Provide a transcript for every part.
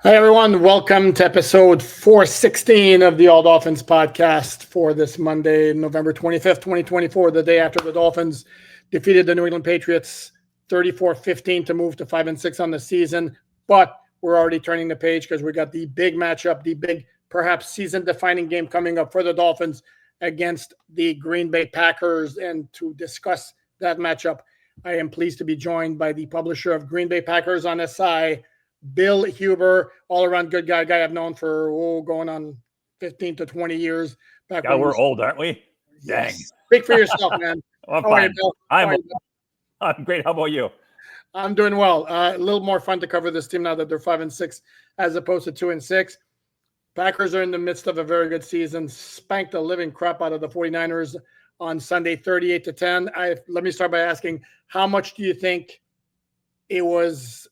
Hi, everyone. Welcome to episode 416 of the All Dolphins podcast for this Monday, November 25th, 2024, the day after the Dolphins defeated the New England Patriots 34-15 to move to 5-6 on the season. But we're already turning the page because we got the big matchup, the big, perhaps season-defining game coming up for the Dolphins against the Green Bay Packers. And to discuss that matchup, I am pleased to be joined by the publisher of Green Bay Packers on SI, Bill Huber, all-around good guy I've known for going on 15 to 20 years. Back yeah, we're old, aren't we? Yes. Dang. Speak for yourself, man. I'm fine. I'm great. How about you? I'm doing well. A little more fun to cover this team now that they're 5-6 as opposed to 2-6. Packers are in the midst of a very good season. Spanked the living crap out of the 49ers on Sunday, 38-10. Let me start by asking, how much do you think it was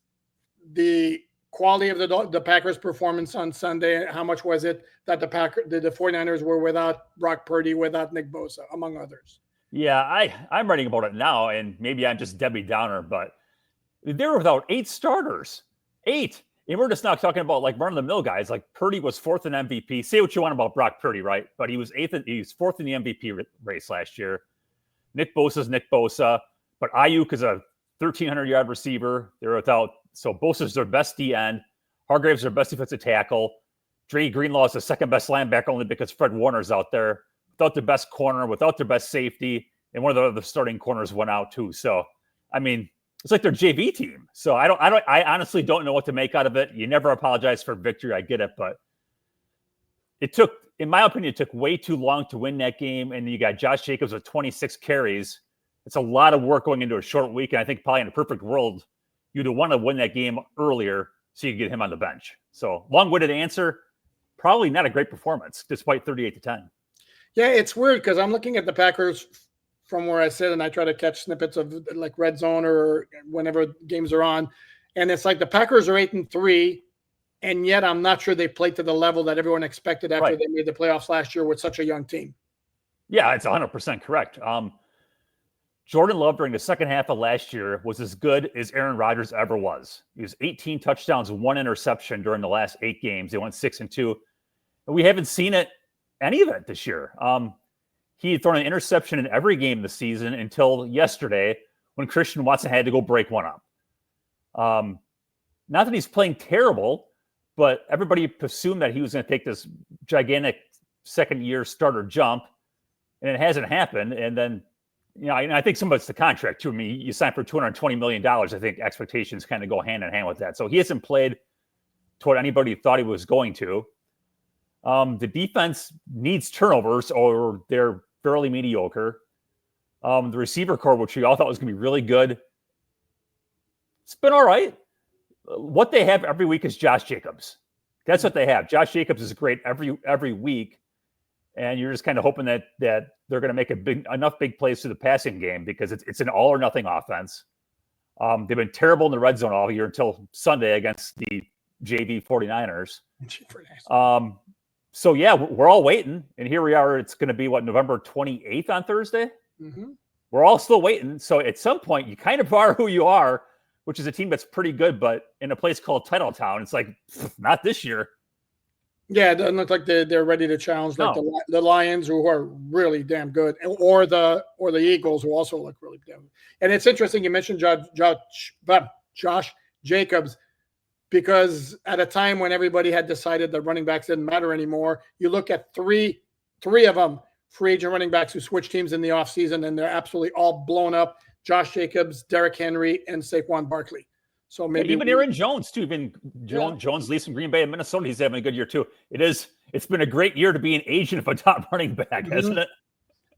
the quality of the Packers' performance on Sunday? How much was it that the 49ers were without Brock Purdy, without Nick Bosa, among others? Yeah, I'm writing about it now, and maybe I'm just Debbie Downer, but they were without 8 starters. 8. And we're just not talking about like run-of-the-mill guys. Like Purdy was 4th in MVP. Say what you want about Brock Purdy, right? But he was 8th. He was 4th in the MVP race last year. Nick Bosa's Nick Bosa, but Ayuk is a 1,300-yard receiver. They're without. So Bosa's their best DN. Hargrave's their best defensive tackle. Dre Greenlaw is the second best linebacker only because Fred Warner's out there. Without their best corner, without their best safety, and one of the other starting corners went out too. So, I mean, it's like their JV team. So I honestly don't know what to make out of it. You never apologize for victory. I get it, but it took, in my opinion, it took way too long to win that game. And you got Josh Jacobs with 26 carries. It's a lot of work going into a short week. And I think probably in a perfect world, you'd want to win that game earlier so you could get him on the bench. So long-winded answer, probably not a great performance, despite 38-10. Yeah, it's weird because I'm looking at the Packers from where I sit and I try to catch snippets of like Red Zone or whenever games are on. And it's like the Packers are 8-3, and yet I'm not sure they played to the level that everyone expected after they made the playoffs last year with such a young team. Yeah, it's 100% correct. Jordan Love during the second half of last year was as good as Aaron Rodgers ever was. He was 18 touchdowns, 1 interception during the last 8 games. They went 6-2. And we haven't seen any of it this year. He had thrown an interception in every game this season until yesterday when Christian Watson had to go break one up. Not that he's playing terrible, but everybody assumed that he was going to take this gigantic second-year starter jump, and it hasn't happened. And then, I think some of it's the contract too. I mean, you signed for $220 million. I think expectations kind of go hand in hand with that. So he hasn't played to what anybody thought he was going to. The defense needs turnovers, or they're fairly mediocre. The receiver core, which we all thought was going to be really good, it's been all right. What they have every week is Josh Jacobs. That's what they have. Josh Jacobs is great every week, and you're just kind of hoping that they're going to make enough big plays to the passing game because it's an all or nothing offense. They've been terrible in the red zone all year until Sunday against the JV 49ers. So, yeah, we're all waiting. And here we are. It's going to be, November 28th on Thursday? Mm-hmm. We're all still waiting. So at some point, you kind of are who you are, which is a team that's pretty good, but in a place called Titletown, it's like, not this year. Yeah, it doesn't look like they're ready to challenge the Lions, who are really damn good, or the Eagles, who also look really damn good. And it's interesting you mentioned Josh Jacobs, because at a time when everybody had decided that running backs didn't matter anymore, you look at three of them, free agent running backs who switched teams in the offseason, and they're absolutely all blown up. Josh Jacobs, Derrick Henry, and Saquon Barkley. So maybe even Aaron Jones too. Even Jones leaves from Green Bay and Minnesota. He's having a good year too. It's been a great year to be an agent of a top running back, hasn't it?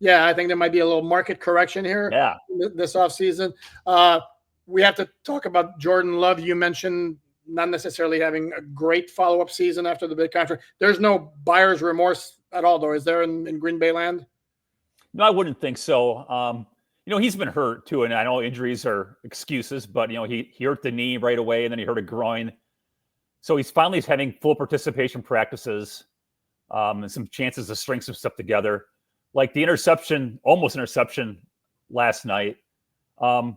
Yeah, I think there might be a little market correction here. Yeah, this offseason. We have to talk about Jordan Love. You mentioned not necessarily having a great follow-up season after the big contract. There's no buyer's remorse at all, though, is there in Green Bay land? No, I wouldn't think so. He's been hurt too, and I know injuries are excuses, but he hurt the knee right away, and then he hurt a groin. So he's finally having full participation practices, and some chances to string some stuff together. Like the almost interception last night, a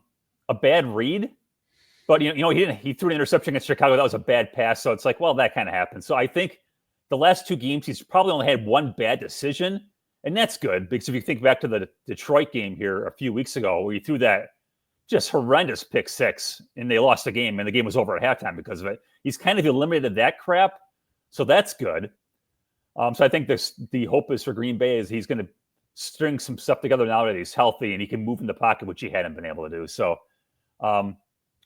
bad read. But he threw an interception against Chicago. That was a bad pass. So it's like, well, that kind of happened. So I think the last 2 games, he's probably only had one bad decision. And that's good because if you think back to the Detroit game here a few weeks ago, where he threw that just horrendous pick 6 and they lost the game and the game was over at halftime because of it. He's kind of eliminated that crap. So that's good. So I think the hope is for Green Bay is he's going to string some stuff together now that he's healthy and he can move in the pocket, which he hadn't been able to do. So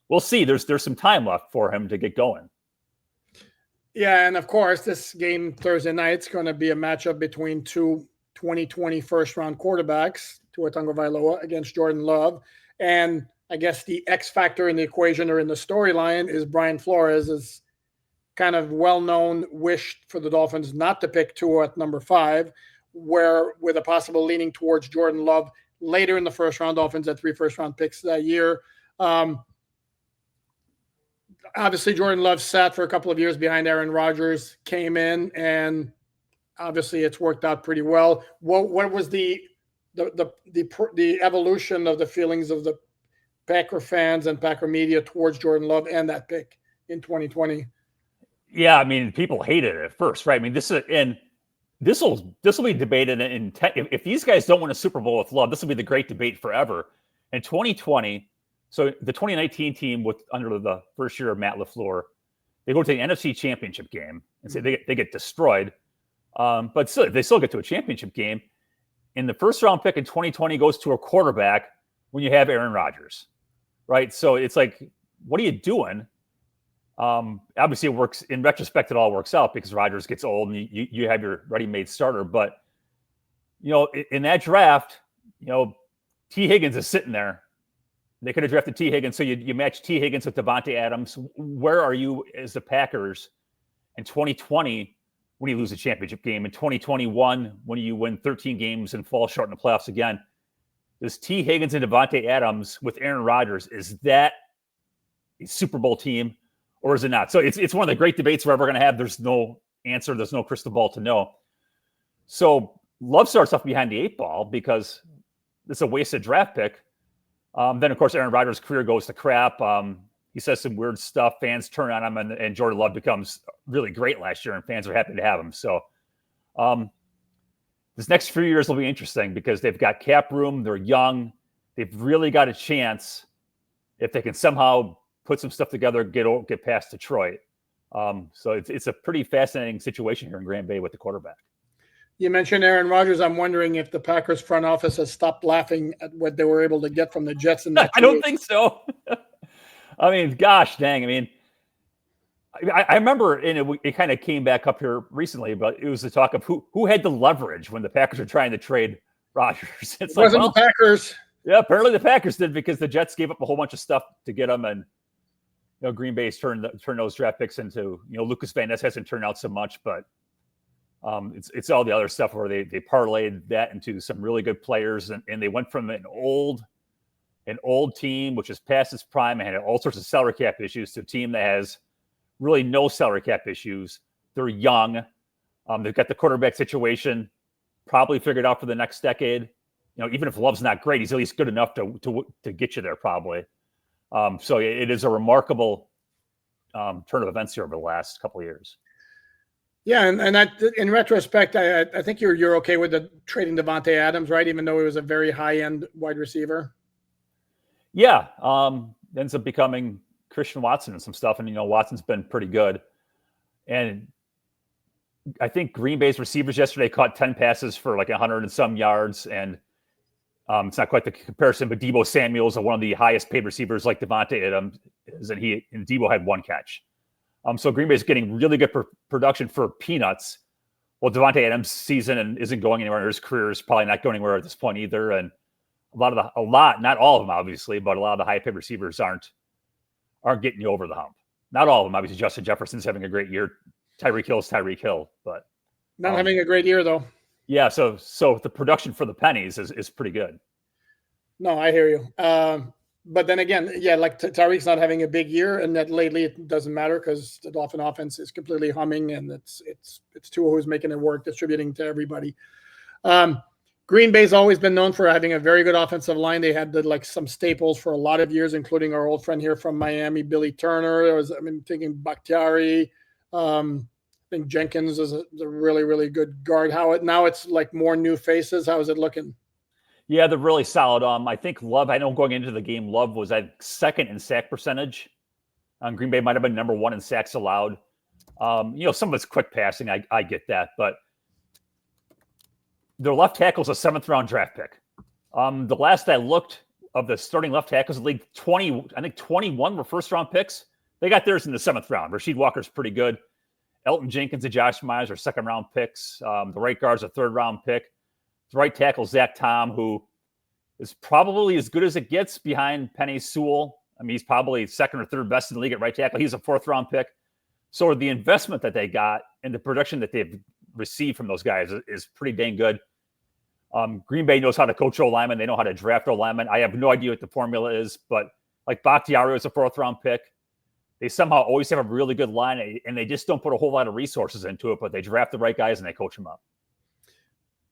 we'll see. There's some time left for him to get going. Yeah, and of course, this game Thursday night is going to be a matchup between 2 2020 first-round quarterbacks, Tua Tagovailoa against Jordan Love. And I guess the X factor in the equation or in the storyline is Brian Flores is kind of well-known wish for the Dolphins not to pick Tua at number 5, where with a possible leaning towards Jordan Love later in the first round. Dolphins had 3 first-round picks that year. Obviously, Jordan Love sat for a couple of years behind Aaron Rodgers, came in, and obviously it's worked out pretty well. What was the evolution of the feelings of the Packer fans and Packer media towards Jordan Love and that pick in 2020? Yeah, I mean, people hated it at first, right? I mean, this will be debated if these guys don't win a Super Bowl with Love, this will be the great debate forever. In 2020, so the 2019 team under the first year of Matt LaFleur, they go to the NFC Championship game and say they get destroyed, but still they still get to a championship game. And the first round pick in 2020 goes to a quarterback when you have Aaron Rodgers, right? So it's like, what are you doing? Obviously, it works in retrospect. It all works out because Rodgers gets old and you have your ready-made starter. But in that draft, T. Higgins is sitting there. They could have drafted T. Higgins, so you match T. Higgins with Davante Adams. Where are you as the Packers in 2020 when you lose a championship game? In 2021, when you win 13 games and fall short in the playoffs again? Does T. Higgins and Davante Adams with Aaron Rodgers, is that a Super Bowl team or is it not? So it's one of the great debates we're ever going to have. There's no answer. There's no crystal ball to know. So Love starts off behind the 8 ball because it's a wasted draft pick. Then, of course, Aaron Rodgers' career goes to crap. He says some weird stuff. Fans turn on him, and Jordan Love becomes really great last year, and fans are happy to have him. So this next few years will be interesting because they've got cap room. They're young. They've really got a chance if they can somehow put some stuff together, get past Detroit. So it's a pretty fascinating situation here in Green Bay with the quarterback. You mentioned Aaron Rodgers. I'm wondering if the Packers front office has stopped laughing at what they were able to get from the Jets. I don't think so. I mean, gosh dang. I mean, I remember, and it kind of came back up here recently, but it was the talk of who had the leverage when the Packers were trying to trade Rodgers. It wasn't the Packers. Yeah, apparently the Packers did because the Jets gave up a whole bunch of stuff to get them, and Green Bay's turned those draft picks into Lucas Van Ness hasn't turned out so much, but it's all the other stuff where they parlayed that into some really good players, and they went from an old team which is past its prime and had all sorts of salary cap issues to a team that has really no salary cap issues. They're young. They've got the quarterback situation probably figured out for the next decade. Even if Love's not great, he's at least good enough to get you there probably. So it is a remarkable turn of events here over the last couple of years. Yeah, and that, in retrospect, I think you're okay with the trading Davante Adams, right? Even though he was a very high-end wide receiver. Yeah, ends up becoming Christian Watson and some stuff, and Watson's been pretty good. And I think Green Bay's receivers yesterday caught 10 passes for like 100 and some yards, and it's not quite the comparison, but Deebo Samuel's one of the highest-paid receivers like Davante Adams, and Deebo had 1 catch. So Green Bay's getting really good production for peanuts. Well, Davante Adams' season isn't going anywhere. His career is probably not going anywhere at this point either. And not all of them, obviously, but a lot of the high-paid receivers aren't getting you over the hump. Not all of them. Obviously, Justin Jefferson's having a great year. Tyreek Hill's Tyreek Hill, but not having a great year though. Yeah, so the production for the pennies is pretty good. No, I hear you. But then again, yeah, like Tyreek's not having a big year, and that lately it doesn't matter because the Dolphin offense is completely humming, and it's Tua who's making it work, distributing to everybody. Green Bay's always been known for having a very good offensive line. They had some staples for a lot of years, including our old friend here from Miami, Billy Turner. Thinking Bakhtiari. I think Jenkins is a really, really good guard. Now it's like more new faces. How is it looking? Yeah, they're really solid. I think Love, I know going into the game, Love was at second in sack percentage. Green Bay might have been number one in sacks allowed. Some of it's quick passing. I get that, but their left tackle is a 7th-round draft pick. The last I looked of the starting left tackles in the league, 21 were first-round picks. They got theirs in the 7th round. Rasheed Walker's pretty good. Elton Jenkins and Josh Myers are second-round picks. The right guard's a 3rd-round pick. The right tackle, Zach Tom, who is probably as good as it gets behind Penei Sewell. He's probably second or third best in the league at right tackle. He's a 4th-round pick. So the investment that they got and the production that they've received from those guys is pretty dang good. Green Bay knows how to coach O-linemen. They know how to draft O-linemen. I have no idea what the formula is, but like Bakhtiari is a 4th-round pick. They somehow always have a really good line, and they just don't put a whole lot of resources into it, but they draft the right guys and they coach them up.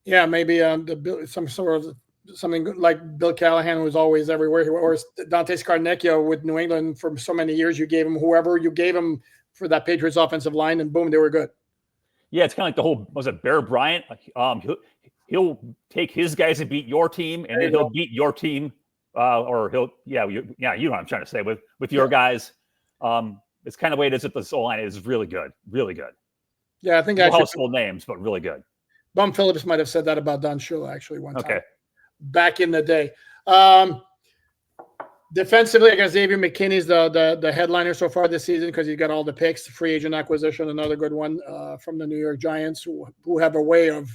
Yeah, maybe something like Bill Callahan was always everywhere, or Dante Scarnecchio with New England for so many years. You gave him whoever you gave him for that Patriots offensive line, and boom, they were good. Yeah, it's kind of like the whole, was it Bear Bryant? He'll take his guys and beat your team, and then he'll beat your team, you know what I'm trying to say, with your guys. It's kind of the way it is at this O-line. It is really good, really good. Yeah, I think no household names, but really good. Bum Phillips might have said that about Don Shula actually one time. Okay. Back in the day. Defensively, I guess Xavier McKinney's the headliner so far this season because he's got all the picks. Free agent acquisition, another good one from the New York Giants, who have a way of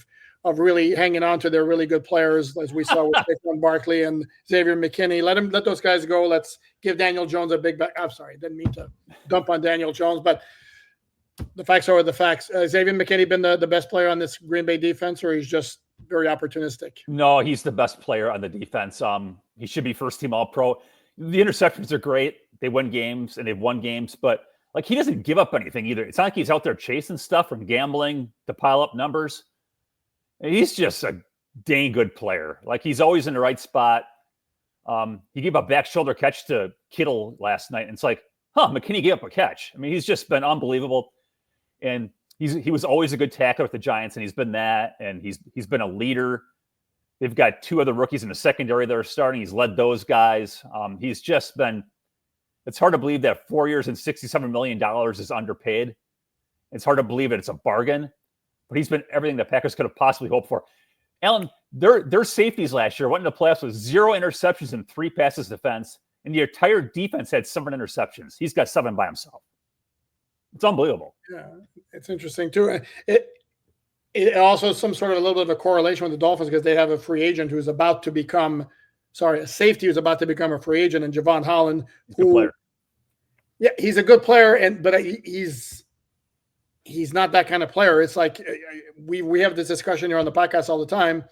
really hanging on to their really good players, as we saw with Saquon Barkley and Xavier McKinney. Let those guys go. Let's give Daniel Jones a big back. I'm sorry, didn't mean to dump on Daniel Jones, but the facts are the facts. Xavier McKinney been the best player on this Green Bay defense, or he's just very opportunistic? No, he's the best player on the defense. He should be first team All-Pro. The interceptions are great. They win games, and they've won games, but he doesn't give up anything either. It's not like he's out there chasing stuff from gambling to pile up numbers. He's just a dang good player. He's always in the right spot. He gave a back shoulder catch to Kittle last night, and it's McKinney gave up a catch. He's just been unbelievable. And he was always a good tackler with the Giants, and he's been that, and he's been a leader. They've got 2 other rookies in the secondary that are starting. He's led those guys. He's just been – it's hard to believe that 4 years and $67 million is underpaid. It's hard to believe it's a bargain, but he's been everything the Packers could have possibly hoped for. Alan, their safeties last year went into playoffs with 0 interceptions and 3 passes defense, and the entire defense had 7 interceptions. He's got 7 by himself. It's unbelievable. Yeah, it's interesting too. It also some sort of a little bit of a correlation with the Dolphins because they have a free agent who's about to become, a safety who's about to become a free agent, and Javon Holland, yeah, he's a good player, but he's not that kind of player. It's like we have this discussion here on the podcast all the time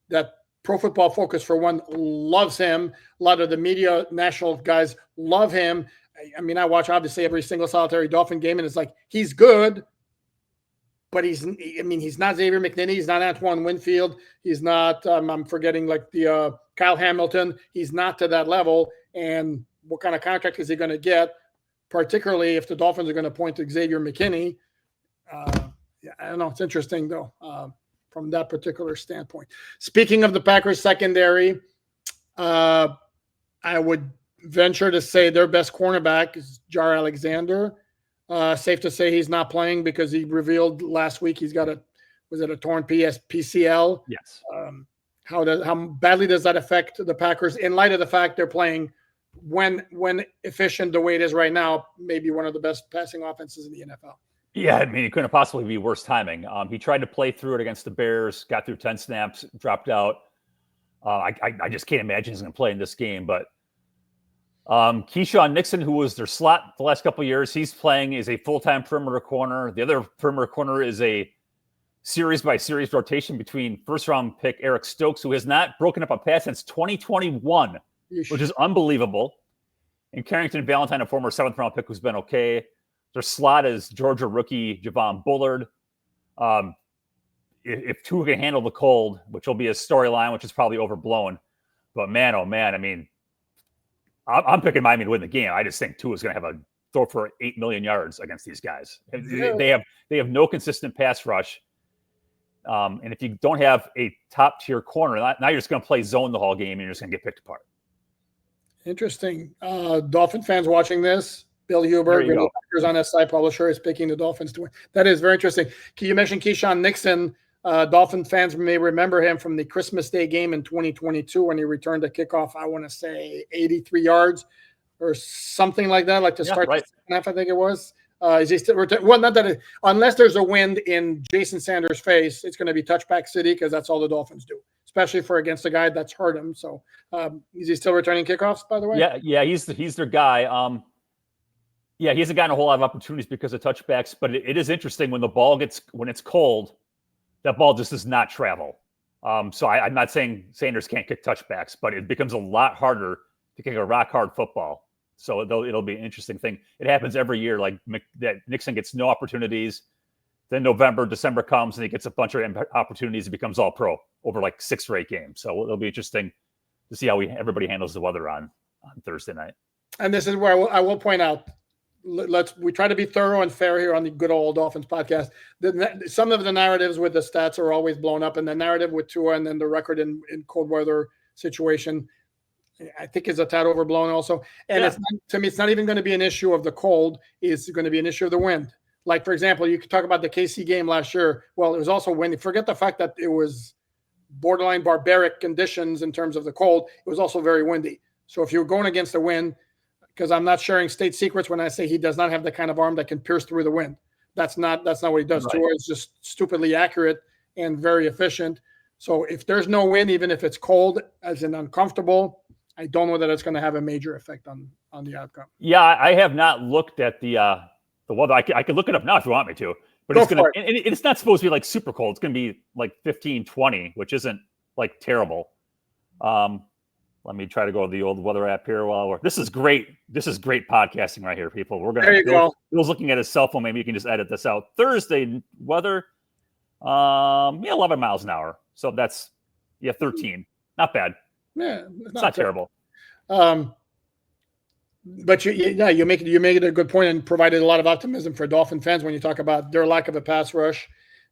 that Pro Football Focus, for one, loves him. A lot of the media, national guys love him. I watch obviously every single solitary Dolphin game, and it's he's good, but he's not Xavier McKinney. He's not Antoine Winfield. He's not, I'm forgetting the Kyle Hamilton. He's not to that level. And what kind of contract is he going to get, particularly if the Dolphins are going to point to Xavier McKinney? I don't know. It's interesting, though, from that particular standpoint. Speaking of the Packers secondary, I would venture to say their best cornerback is Jaire Alexander. Safe to say he's not playing because he revealed last week he's got a torn PCL? Yes. How badly does that affect the Packers in light of the fact they're playing when efficient the way it is right now, maybe one of the best passing offenses in the NFL? Yeah, it couldn't possibly be worse timing. He tried to play through it against the Bears, got through 10 snaps, dropped out. I just can't imagine he's going to play in this game, but Keyshawn Nixon, who was their slot the last couple of years, he's playing as a full-time perimeter corner. The other perimeter corner is a series-by-series rotation between first-round pick Eric Stokes, who has not broken up a pass since 2021, which is unbelievable. And Carrington Valentine, a former 7th-round pick who's been okay. Their slot is Georgia rookie Javon Bullard. if Tua can handle the cold, which will be a storyline, which is probably overblown. But man, oh man, I mean, I'm picking Miami to win the game. I just think Tua's going to have a throw for 8 million yards against these guys. Yeah. They have no consistent pass rush. And if you don't have a top tier corner, now you're just going to play zone the whole game and you're just going to get picked apart. Interesting. Dolphin fans watching this, Bill Huber, on SI Publisher, is picking the Dolphins to win. That is very interesting. You mentioned Keyshawn Nixon. Dolphin fans may remember him from the Christmas Day game in 2022 when he returned a kickoff, I want to say 83 yards or something like that, like to start the second half, I think it was. Is he still well, not that unless there's a wind in Jason Sanders' face, it's going to be touchback city because that's all the Dolphins do, especially for against a guy that's hurt him. So is he still returning kickoffs, by the way? Yeah, he's their guy. He hasn't gotten a whole lot of opportunities because of touchbacks, but it is interesting when it's cold, that ball just does not travel. So I'm not saying Sanders can't kick touchbacks, but it becomes a lot harder to kick a rock hard football. So it'll be an interesting thing. It happens every year, like that Nixon gets no opportunities. Then November, December comes and he gets a bunch of opportunities. He becomes all pro over like 6 or 8 games. So it'll be interesting to see how everybody handles the weather on Thursday night. And this is where I will point out, we try to be thorough and fair here on the Good Old Dolphins podcast. Some of the narratives with the stats are always blown up, and the narrative with Tua and then the record in cold weather situation, I think, is a tad overblown also. And to me, it's not even going to be an issue of the cold. It's going to be an issue of the wind. Like, for example, you could talk about the KC game last year. Well, it was also windy. Forget the fact that it was borderline barbaric conditions in terms of the cold. It was also very windy. So if you're going against the wind, because I'm not sharing state secrets when I say he does not have the kind of arm that can pierce through the wind. That's not what he does. Right. Tua is just stupidly accurate and very efficient. So if there's no wind, even if it's cold, as in uncomfortable, I don't know that it's going to have a major effect on the outcome. Yeah, I have not looked at the weather. I can look it up now if you want me to. But it's not supposed to be like super cold. It's going to be like 15, 20, which isn't like terrible. Let me try to go to the old weather app here this is great. This is great podcasting right here, people. We're going to Bill's looking at his cell phone. Maybe you can just edit this out. Thursday weather, 11 miles an hour. So that's 13. Not bad. Yeah, it's not terrible. But you make it a good point and provided a lot of optimism for Dolphin fans when you talk about their lack of a pass rush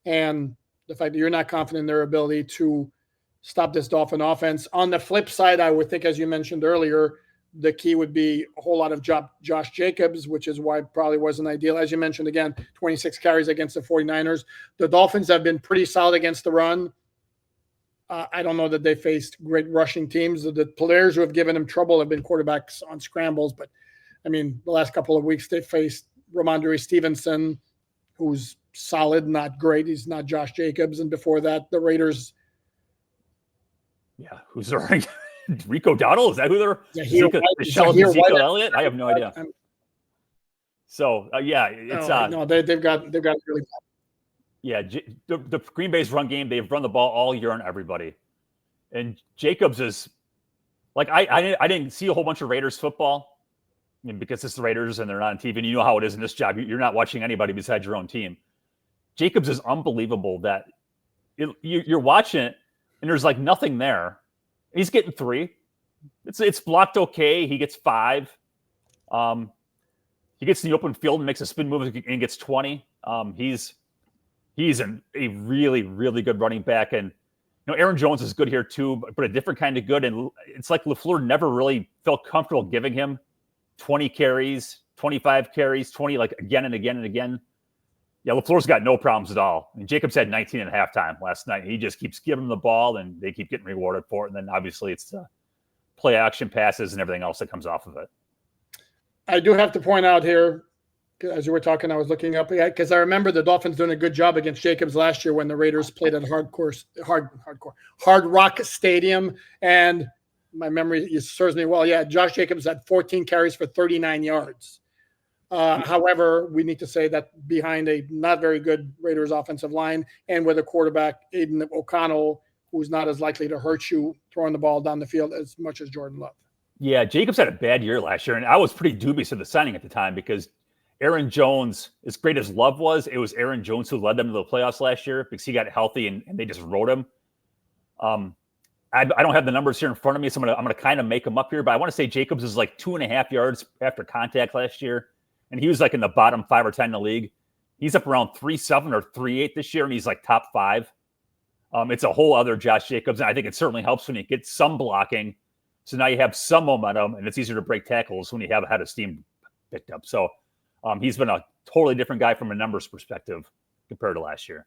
and the fact that you're not confident in their ability to stop this Dolphin offense. On the flip side, I would think, as you mentioned earlier, the key would be a whole lot of Josh Jacobs, which is why it probably wasn't ideal. As you mentioned, again, 26 carries against the 49ers. The Dolphins have been pretty solid against the run. I don't know that they faced great rushing teams. The players who have given them trouble have been quarterbacks on scrambles. But, I mean, the last couple of weeks they faced Ramondre Stevenson, who's solid, not great. He's not Josh Jacobs. And before that, the Raiders. Yeah, who's their Rico Dowdle? Is that who they're? Ezekiel Elliott? I have no idea. So they've got really bad. Yeah, the Green Bay's run game, they've run the ball all year on everybody. And Jacobs is like, I didn't see a whole bunch of Raiders football because it's the Raiders and they're not on TV. And you know how it is in this job. You're not watching anybody besides your own team. Jacobs is unbelievable that you're watching it and there's like nothing there. He's getting 3. It's blocked okay. He gets 5. He gets in the open field and makes a spin move and gets 20. He's a really, really good running back. And, Aaron Jones is good here too, but a different kind of good. And it's like LaFleur never really felt comfortable giving him 20 carries, 25 carries, 20, like again and again and again. Yeah, LaFleur's got no problems at all. And Jacobs had 19 at halftime last night. He just keeps giving them the ball and they keep getting rewarded for it. And then obviously it's the play action passes and everything else that comes off of it. I do have to point out here, as you were talking, I was looking up because I remember the Dolphins doing a good job against Jacobs last year when the Raiders played at Hard Rock Stadium. And my memory serves me well. Yeah, Josh Jacobs had 14 carries for 39 yards. However, we need to say that behind a not very good Raiders offensive line and with a quarterback, Aiden O'Connell, who's not as likely to hurt you throwing the ball down the field as much as Jordan Love. Yeah, Jacobs had a bad year last year, and I was pretty dubious of the signing at the time because Aaron Jones, as great as Love was, it was Aaron Jones who led them to the playoffs last year because he got healthy and they just rode him. I don't have the numbers here in front of me, so I'm gonna kind of make them up here. But I want to say Jacobs is like 2.5 yards after contact last year, and he was like in the bottom 5 or 10 in the league. He's up around 3.7 or 3.8 this year, and he's like top 5. It's a whole other Josh Jacobs, and I think it certainly helps when you get some blocking. So now you have some momentum, and it's easier to break tackles when you have a head of steam picked up. So he's been a totally different guy from a numbers perspective compared to last year.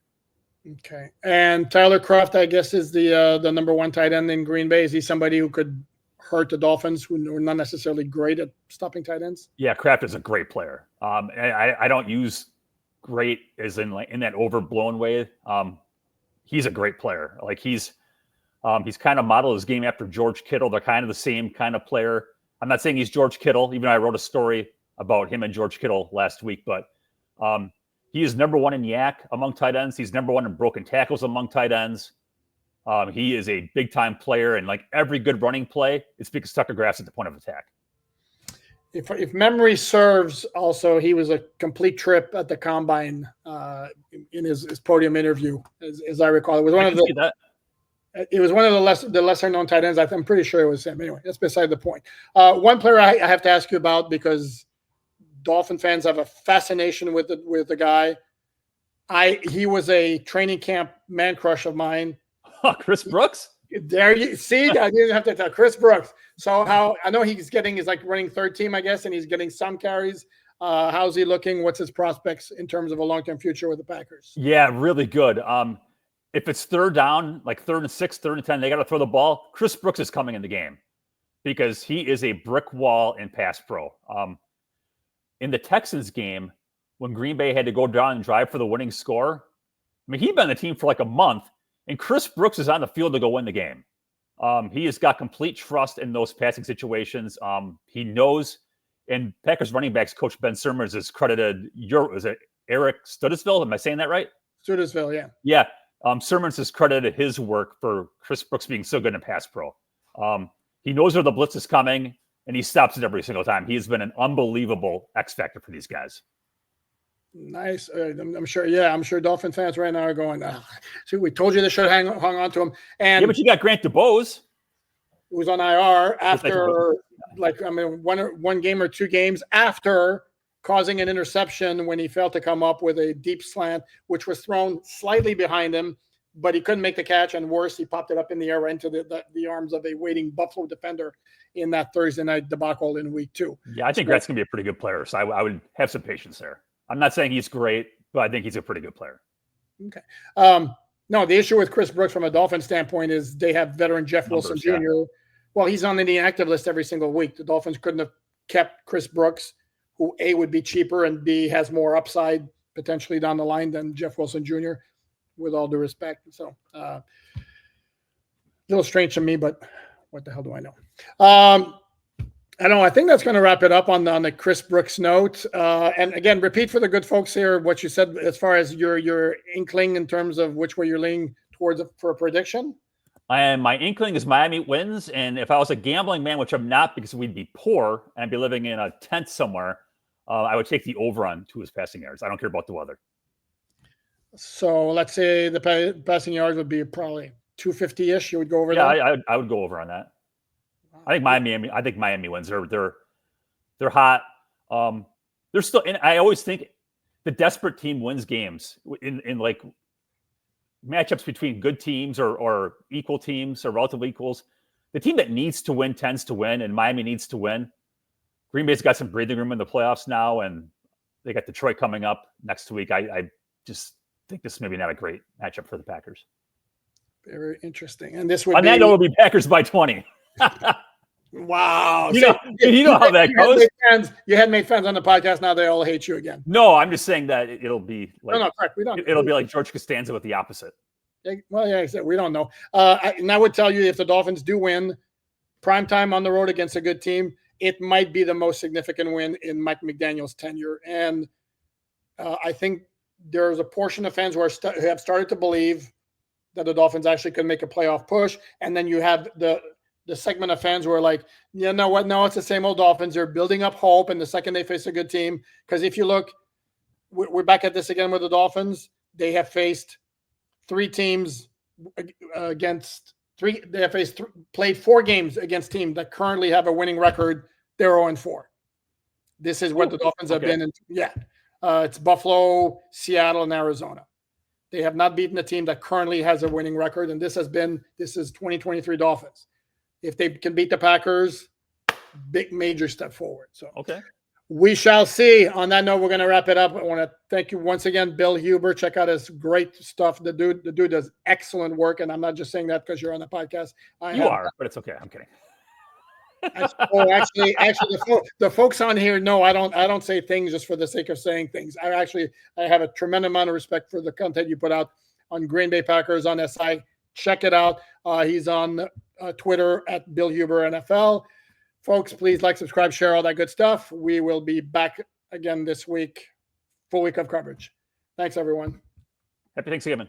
Okay. And Tyler Kroft, I guess, is the number 1 tight end in Green Bay. Is he somebody who could hurt the Dolphins, who are not necessarily great at stopping tight ends? Yeah, Kraft is a great player. I don't use great as in like in that overblown way. He's a great player. Like he's kind of modeled his game after George Kittle. They're kind of the same kind of player. I'm not saying he's George Kittle, even though I wrote a story about him and George Kittle last week, but he is number 1 in yak among tight ends. He's number 1 in broken tackles among tight ends. He is a big time player, and like every good running play, it's because Tucker Kraft's at the point of attack. If memory serves, also he was a complete trip at the combine in his podium interview, as I recall. It was one of the. It was one of the lesser known tight ends. I'm pretty sure it was him. Anyway, that's beside the point. One player I have to ask you about because Dolphin fans have a fascination with the guy. He was a training camp man crush of mine. Chris Brooks? There you see, I didn't have to tell Chris Brooks. So how I know he's like running third team, I guess, and he's getting some carries. How's he looking? What's his prospects in terms of a long-term future with the Packers? Yeah, really good. If it's third down, like 3rd and 6, 3rd and 10, they got to throw the ball. Chris Brooks is coming in the game because he is a brick wall in pass pro. In the Texans game, when Green Bay had to go down and drive for the winning score, I mean, he'd been on the team for like a month, and Chris Brooks is on the field to go win the game. He has got complete trust in those passing situations. He knows, and Packers running backs coach Ben Simmons is credited. Is it Eric Studesville? Am I saying that right? Studesville, yeah. Yeah. Simmons has credited his work for Chris Brooks being so good in pass pro. He knows where the blitz is coming, and he stops it every single time. He has been an unbelievable X factor for these guys. Nice. I'm sure. Yeah, I'm sure Dolphin fans right now are going, see, we told you they should have hung on to him. And yeah, but you got Grant DuBose, who was on IR after, one game or 2 games after causing an interception when he failed to come up with a deep slant, which was thrown slightly behind him, but he couldn't make the catch. And worse, he popped it up in the air right into the arms of a waiting Buffalo defender in that Thursday night debacle in week 2. Yeah, I think Grant's going to be a pretty good player. So I would have some patience there. I'm not saying he's great, but I think he's a pretty good player. Okay. No, the issue with Chris Brooks from a Dolphin standpoint is they have veteran Jeff Wilson Jr. Yeah. Well, he's on the inactive list every single week. The Dolphins couldn't have kept Chris Brooks, who A, would be cheaper, and B, has more upside potentially down the line than Jeff Wilson Jr., with all due respect. So a little strange to me, but what the hell do I know? I don't know. I think that's going to wrap it up on the Chris Brooks note. And again, repeat for the good folks here what you said as far as your inkling in terms of which way you're leaning towards for a prediction. My inkling is Miami wins. And if I was a gambling man, which I'm not because we'd be poor and I'd be living in a tent somewhere, I would take the over on 2 his passing yards. I don't care about the weather. So let's say the passing yards would be probably 250-ish. You would go over that? Yeah, I would go over on that. I think Miami wins. They're hot. They're still, and I always think the desperate team wins games in like matchups between good teams or equal teams or relative equals. The team that needs to win tends to win, and Miami needs to win. Green Bay's got some breathing room in the playoffs now, and they got Detroit coming up next week. I just think this is maybe not a great matchup for the Packers. Very interesting. And this would on that note, it'll be Packers by 20. Wow. You know how that goes. You had made fans on the podcast. Now they all hate you again. No, I'm just saying that it'll be like, no, correct. We don't. It'll be like George Costanza with the opposite. Well, yeah, we don't know. And I would tell you if the Dolphins do win primetime on the road against a good team, it might be the most significant win in Mike McDaniel's tenure. And I think there's a portion of fans who have started to believe that the Dolphins actually could make a playoff push. And then you have the the segment of fans who are like, you know what? No, it's the same old Dolphins. They're building up hope, and the second they face a good team, because if you look, we're back at this again with the Dolphins. They have faced three teams against three. They have played 4 games against teams that currently have a winning record. They're 0-4. This is what the Dolphins have been in. Yeah. It's Buffalo, Seattle, and Arizona. They have not beaten a team that currently has a winning record, and this is 2023 Dolphins. If they can beat the Packers, big major step forward. So we shall see. On that note, we're going to wrap it up. I want to thank you once again, Bill Huber. Check out his great stuff. The dude does excellent work, and I'm not just saying that because you're on the podcast. You are, but it's okay. I'm kidding. Actually, the folks on here know I don't say things just for the sake of saying things. I have a tremendous amount of respect for the content you put out on Green Bay Packers on SI. Check it out. He's on Twitter at Bill Huber NFL. Folks, please like, subscribe, share, all that good stuff. We will be back again this week, full week of coverage. Thanks, everyone. Happy Thanksgiving.